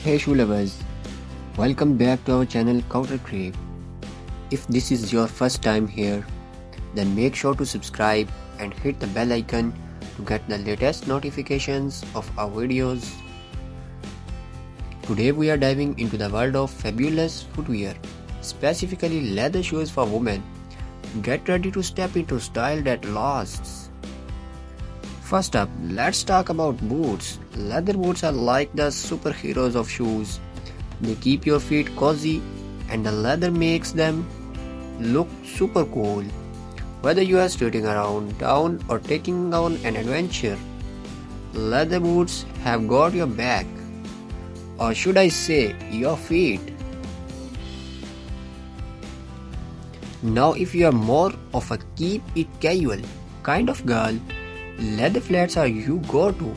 Hey shoe lovers, welcome back to our channel Couture Crave. If this is your first time here, then make sure to subscribe and hit the bell icon to get the latest notifications of our videos. Today we are diving into the world of fabulous footwear, specifically leather shoes for women. Get ready to step into style that lasts. First up, let's talk about boots. Leather boots are like the superheroes of shoes. They keep your feet cozy and the leather makes them look super cool. Whether you are strutting around town or taking on an adventure, leather boots have got your back. Or should I say, your feet. Now if you are more of a keep it casual kind of girl, leather flats are you go-to.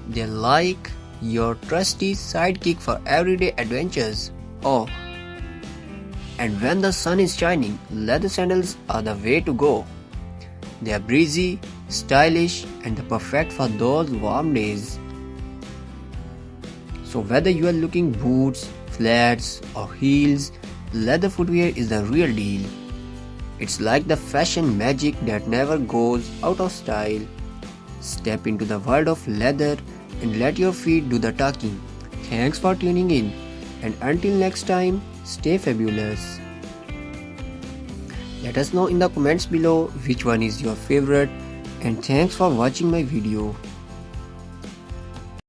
They're like your trusty sidekick for everyday adventures. Oh, and when the sun is shining, leather sandals are the way to go. They are breezy, stylish, and they're perfect for those warm days. So whether you are looking boots, flats, or heels, leather footwear is the real deal. It's like the fashion magic that never goes out of style. Step into the world of leather and let your feet do the talking. Thanks for tuning in, and until next time, stay fabulous. Let us know in the comments below which one is your favorite, and thanks for watching my video.